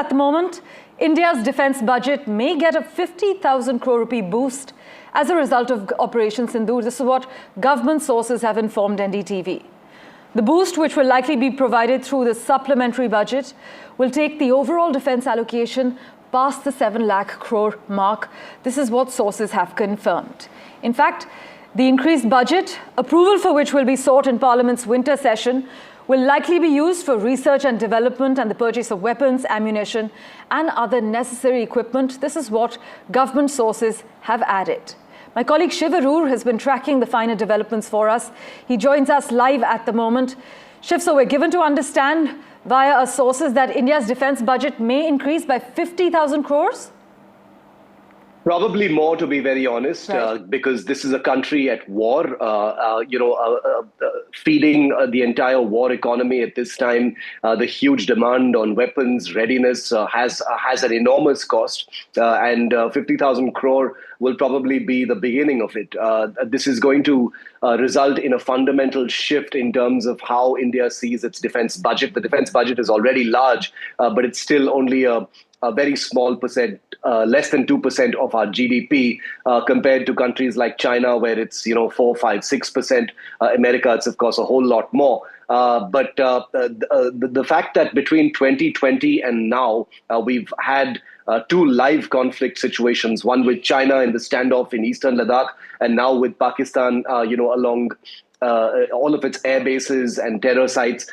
at the moment, India's defence budget may get a 50,000 crore rupee boost as a result of Operation Sindoor. This is what government sources have informed NDTV. The boost, which will likely be provided through the supplementary budget, will take the overall defence allocation past the 7 lakh crore mark. This is what sources have confirmed. In fact, the increased budget, approval for which will be sought in Parliament's winter session, will likely be used for research and development and the purchase of weapons, ammunition and other necessary equipment. This is what government sources have added. My colleague Shiv Arur has been tracking the finer developments for us. He joins us live at the moment. Shiv, so we're given to understand via our sources that India's defence budget may increase by 50,000 crores? Probably more, to be very honest, right. Because this is a country at war, feeding the entire war economy at this time. The huge demand on weapons readiness has an enormous cost, and 50,000 crore will probably be the beginning of it. This is going to result in a fundamental shift in terms of how India sees its defense budget. The defense budget is already large, but it's still only a very small percent, less than 2% of our GDP, compared to countries like China, where it's 4, 5, 6%. America, it's of course a whole lot more. But the fact that between 2020 and now we've had 2 live conflict situations, one with China in the standoff in eastern Ladakh, and now with Pakistan, along all of its air bases and terror sites.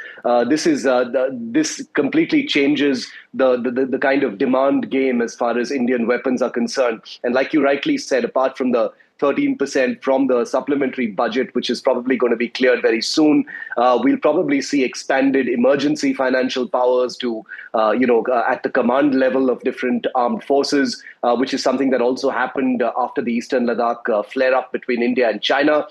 This completely changes the kind of demand game as far as Indian weapons are concerned. And like you rightly said, apart from the 13% from the supplementary budget, which is probably going to be cleared very soon, we'll probably see expanded emergency financial powers to, at the command level of different armed forces, which is something that also happened after the Eastern Ladakh flare-up between India and China.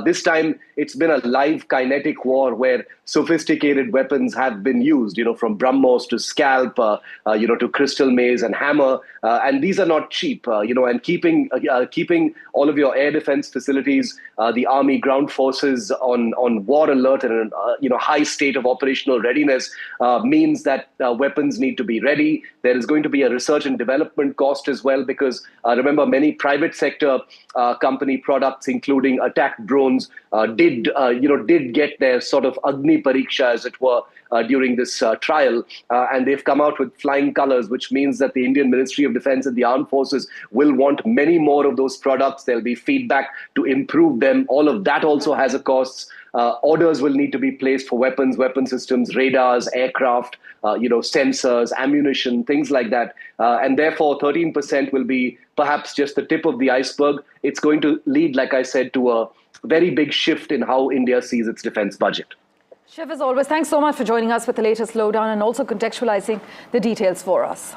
This time, it's been a live kinetic war where sophisticated weapons have been used, from BrahMos to Scalp, to Crystal Maze and Hammer. And these are not cheap, and keeping all of your air defense facilities, the Army ground forces on war alert and high state of operational readiness means that weapons need to be ready. There is going to be a research and development cost as well, because remember, many private sector company products, including attack drones, did get their sort of Agni Pariksha, as it were, during this trial, and they've come out with flying colors, which means that the Indian Ministry of Defense and the armed forces will want many more of those products. There'll be feedback to improve them. All of that also has a cost. Orders will need to be placed for weapons, weapon systems, radars, aircraft, sensors, ammunition, things like that. And therefore, 13% will be perhaps just the tip of the iceberg. It's going to lead, like I said, to a very big shift in how India sees its defense budget. Shiv, as always, thanks so much for joining us with the latest lowdown and also contextualizing the details for us.